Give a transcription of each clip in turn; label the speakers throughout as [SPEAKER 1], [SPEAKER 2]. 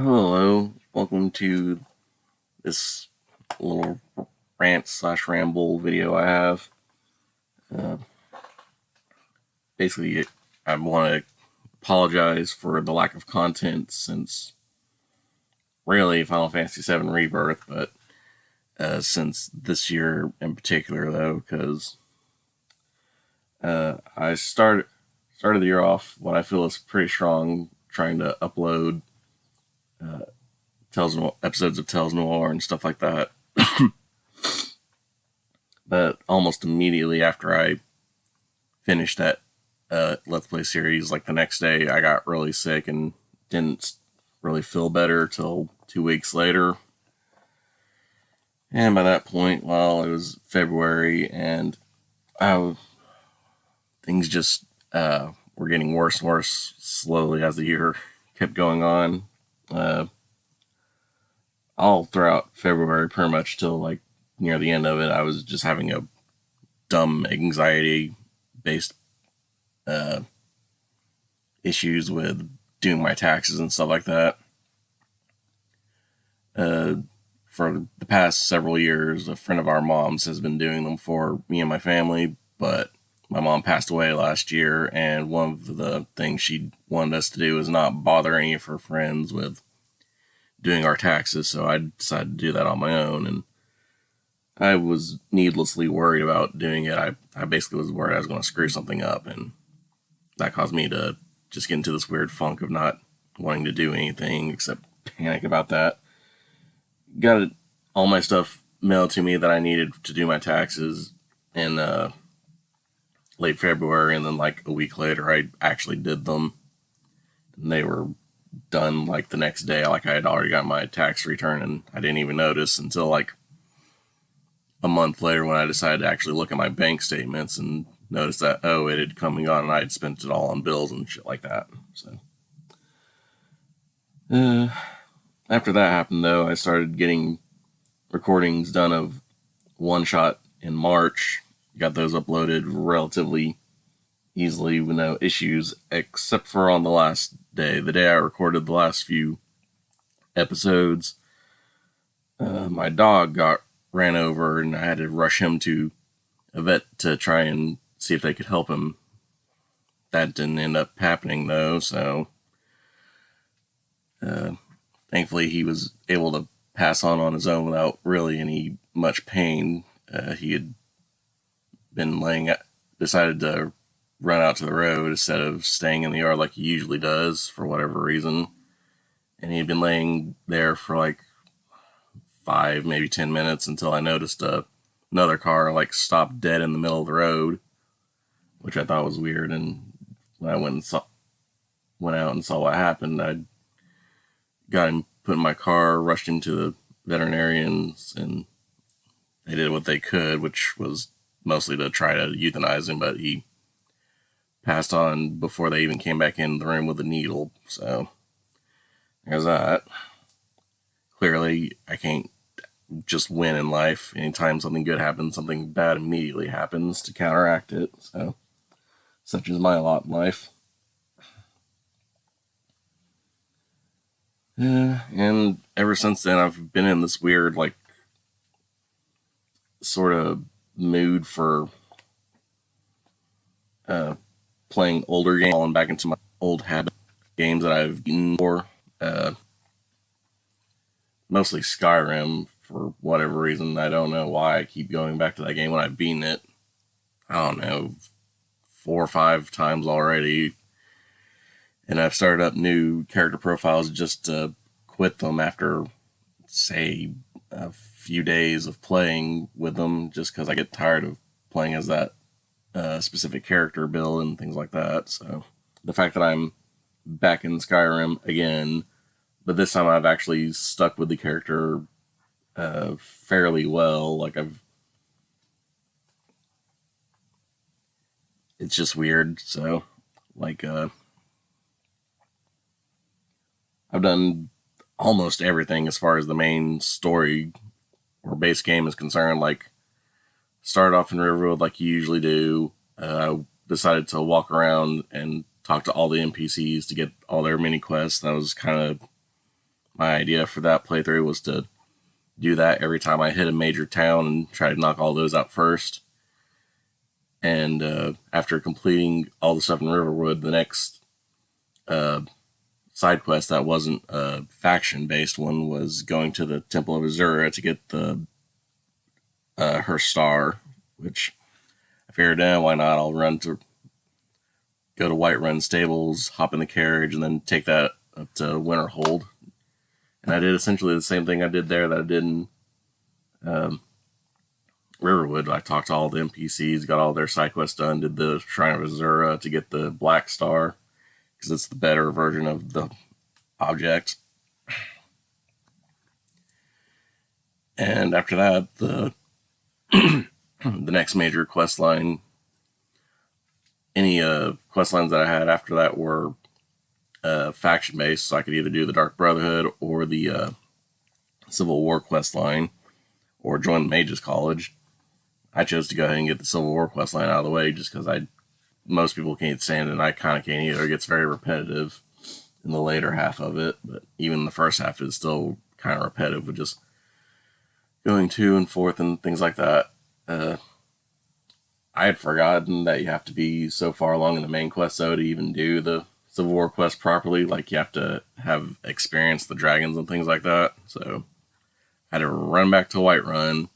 [SPEAKER 1] Hello, welcome to this little rant slash ramble video I have. Uh, Basically, I want to apologize for the lack of content since really Final Fantasy VII Rebirth, but since this year in particular, though, because I started the year off what I feel is pretty strong, trying to upload episodes of Tales Noir and stuff like that. But almost immediately after I finished that Let's Play series, like the next day, I got really sick and didn't really feel better till 2 weeks later. And by that point, well, it was February, and things just were getting worse and worse slowly as the year kept going on. All throughout February, pretty much till like near the end of it, I was just having a dumb anxiety-based issues with doing my taxes and stuff like that. For the past several years, a friend of our mom's has been doing them for me and my family, but my mom passed away last year, and one of the things she wanted us to do is not bother any of her friends with doing our taxes, so I decided to do that on my own, and I was needlessly worried about doing it. I basically was worried I was going to screw something up, and that caused me to just get into this weird funk of not wanting to do anything except panic about that. Got all my stuff mailed to me that I needed to do my taxes in late February, and then like a week later I actually did them, and they were done like the next day. Like I had already got my tax return, and I didn't even notice until like a month later when I decided to actually look at my bank statements and notice that, oh, it had come and gone, and I had spent it all on bills and shit like that. So after that happened, though, I started getting recordings done of One Shot in March. Got those uploaded relatively easily with no issues, except for on the last day, the day I recorded the last few episodes. My dog got ran over, and I had to rush him to a vet to try and see if they could help him. That didn't end up happening, though, so thankfully he was able to pass on his own without really any much pain. He had been decided to run out to the road instead of staying in the yard like he usually does for whatever reason. And he had been laying there for like 5, maybe 10 minutes until I noticed another car like stopped dead in the middle of the road, which I thought was weird. And when I went out and saw what happened, I got him put in my car, rushed him to the veterinarians, and they did what they could, which was mostly to try to euthanize him, but he passed on before they even came back in the room with a needle. So there's that. Clearly, I can't just win in life. Anytime something good happens, something bad immediately happens to counteract it. So such is my lot in life. And ever since then, I've been in this weird, like, sort of mood for playing older games, falling back into my old habit games that I've beaten for. Mostly Skyrim, for whatever reason. I don't know why I keep going back to that game when I've beaten it. I don't know, 4 or 5 times already. And I've started up new character profiles just to quit them after, say, a few days of playing with them, just because I get tired of playing as that specific character build and things like that. So the fact that I'm back in Skyrim again, but this time I've actually stuck with the character fairly well. Like it's just weird. So like I've done almost everything as far as the main story or base game is concerned. Like, started off in Riverwood like you usually do. I decided to walk around and talk to all the NPCs to get all their mini quests. That was kind of my idea for that playthrough was to do that every time I hit a major town and try to knock all those out first. And after completing all the stuff in Riverwood, the next side quest that wasn't a faction-based one was going to the Temple of Azura to get the her star, which I figured, why not? I'll go to Whiterun Stables, hop in the carriage, and then take that up to Winterhold. And I did essentially the same thing I did there that I did in Riverwood. I talked to all the NPCs, got all their side quests done, did the Shrine of Azura to get the Black Star, because it's the better version of the object. And after that, the next major quest line, any quest lines that I had after that were faction based, so I could either do the Dark Brotherhood or the Civil War quest line, or join the Mages College. I chose to go ahead and get the Civil War quest line out of the way, just because most people can't stand it, and I kind of can't either. It gets very repetitive in the later half of it, but even the first half is still kind of repetitive with just going to and forth and things like that. I had forgotten that you have to be so far along in the main quest though to even do the Civil War quest properly. Like, you have to have experienced the dragons and things like that. So I had to run back to Whiterun,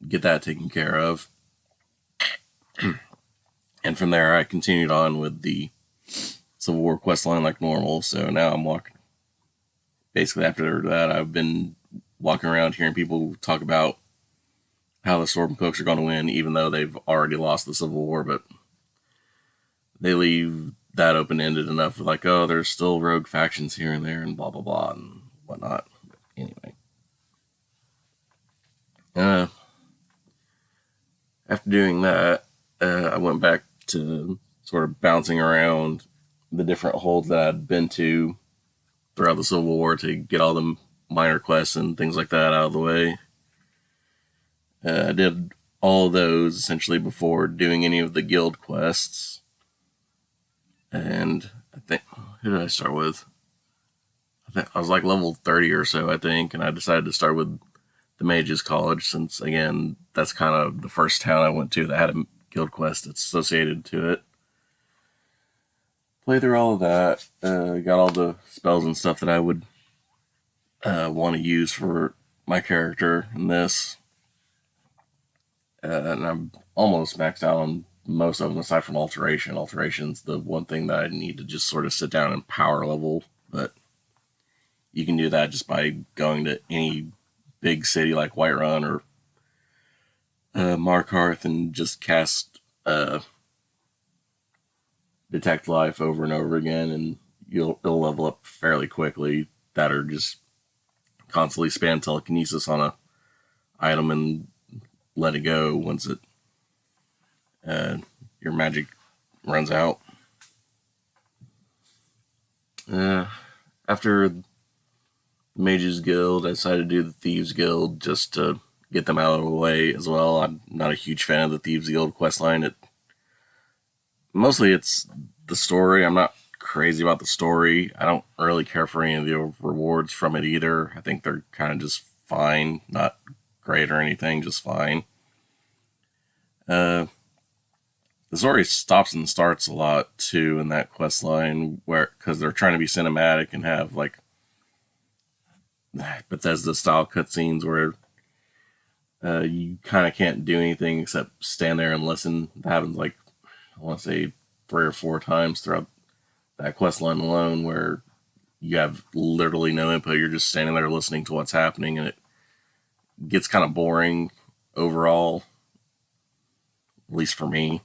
[SPEAKER 1] get that taken care of. And from there, I continued on with the Civil War quest line like normal. So now I'm walking. Basically, after that, I've been walking around hearing people talk about how the Stormcloaks are going to win, even though they've already lost the Civil War. But they leave that open-ended enough, like, oh, there's still rogue factions here and there, and blah, blah, blah, and whatnot. But anyway. After doing that, I went back to sort of bouncing around the different holds that I'd been to throughout the Civil War to get all the minor quests and things like that out of the way. I did all of those essentially before doing any of the guild quests. And I think, who did I start with? I was like level 30 or so, I think, and I decided to start with the Mages College, since, again, that's kind of the first town I went to that had a guild quest that's associated to it. Play through all of that, got all the spells and stuff that I would want to use for my character in this. And I'm almost maxed out on most of them, aside from Alteration. Alteration's the one thing that I need to just sort of sit down and power level, but you can do that just by going to any big city like Whiterun or Markarth and just cast Detect Life over and over again, and it'll level up fairly quickly. That, or just constantly spam telekinesis on a item and let it go once your magic runs out. After the Mages Guild, I decided to do the Thieves Guild just to get them out of the way as well. I'm not a huge fan of the Thieves Guild questline. Mostly it's the story. I'm not crazy about the story. I don't really care for any of the rewards from it either. I think they're kind of just fine. Not great or anything, just fine. The story stops and starts a lot too in that quest line, because they're trying to be cinematic and have like Bethesda style cutscenes where you kind of can't do anything except stand there and listen. That happens like, I want to say 3 or 4 times throughout that quest line alone, where you have literally no input. You're just standing there listening to what's happening, and it gets kind of boring overall, at least for me.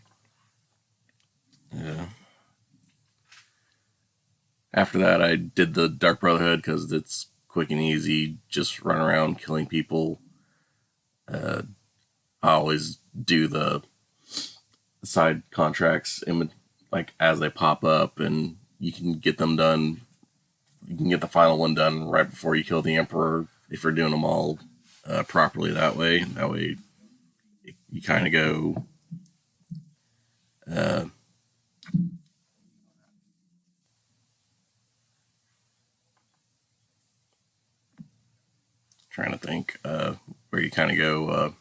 [SPEAKER 1] After that, I did the Dark Brotherhood because it's quick and easy. Just run around killing people. I always do the side contracts like as they pop up, and you can get them done. You can get the final one done right before you kill the Emperor if you're doing them all properly that way. That way, you kind of go. trying to think, where you kind of go,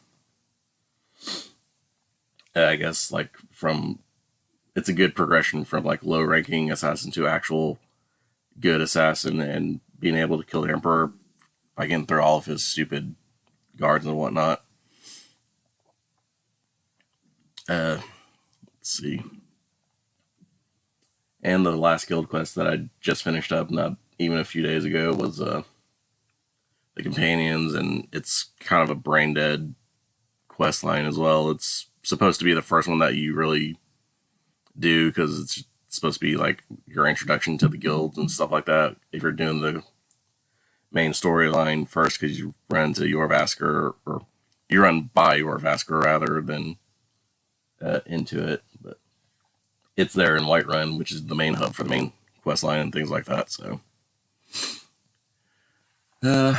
[SPEAKER 1] I guess, like, from, it's a good progression from, like, low ranking assassin to actual good assassin, and being able to kill the Emperor by getting through all of his stupid guards and whatnot. Let's see. And the last guild quest that I just finished up, not even a few days ago, was the companions, and it's kind of a brain dead quest line as well. It's supposed to be the first one that you really do, because it's supposed to be like your introduction to the guilds and stuff like that. If you're doing the main storyline first, because you run to Yorvasker, or you run by Yorvasker rather than into it. But it's there in Whiterun, which is the main hub for the main quest line and things like that. So, let's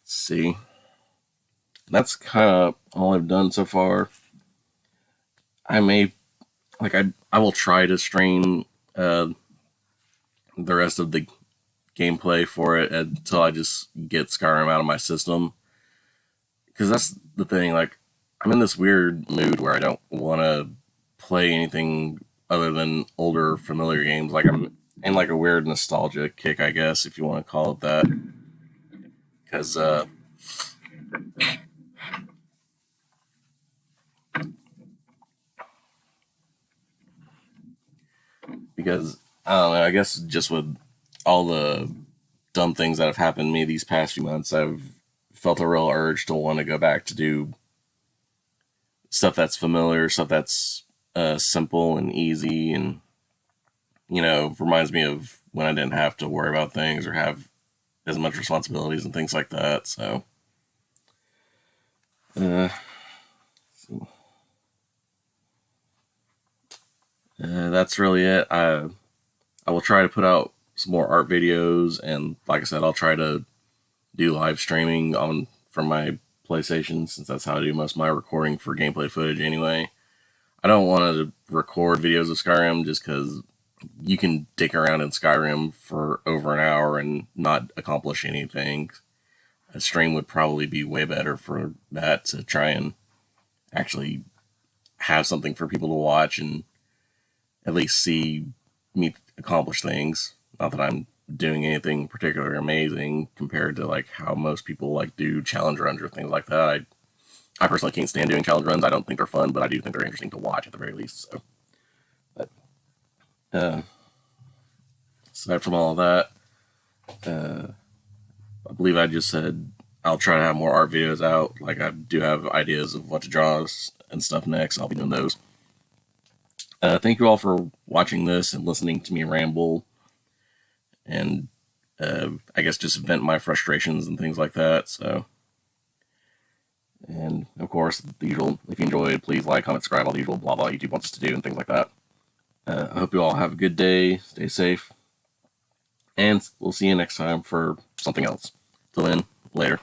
[SPEAKER 1] see. That's kind of all I've done so far. I may, like, I will try to stream the rest of the gameplay for it until I just get Skyrim out of my system. Because that's the thing, like, I'm in this weird mood where I don't want to play anything other than older, familiar games. Like, I'm in, like, a weird nostalgia kick, I guess, if you want to call it that. Because, I don't know, I guess just with all the dumb things that have happened to me these past few months, I've felt a real urge to want to go back to do stuff that's familiar, stuff that's simple and easy, and, you know, reminds me of when I didn't have to worry about things or have as much responsibilities and things like that. So, that's really it. I will try to put out some more art videos, and like I said, I'll try to do live streaming on from my PlayStation, since that's how I do most of my recording for gameplay footage anyway. I don't want to record videos of Skyrim just because you can dick around in Skyrim for over an hour and not accomplish anything. A stream would probably be way better for that, to try and actually have something for people to watch and at least see me accomplish things. Not that I'm doing anything particularly amazing compared to like how most people like do challenge runs or things like that. I personally can't stand doing challenge runs. I don't think they're fun, but I do think they're interesting to watch at the very least. So, but aside from all of that, I believe I just said I'll try to have more art videos out. Like, I do have ideas of what to draw and stuff next. I'll be doing those. Thank you all for watching this and listening to me ramble, and I guess just vent my frustrations and things like that. So, and of course, the usual, if you enjoyed, please like, comment, subscribe, all the usual blah blah YouTube wants us to do and things like that. I hope you all have a good day, stay safe, and we'll see you next time for something else. Till then, later.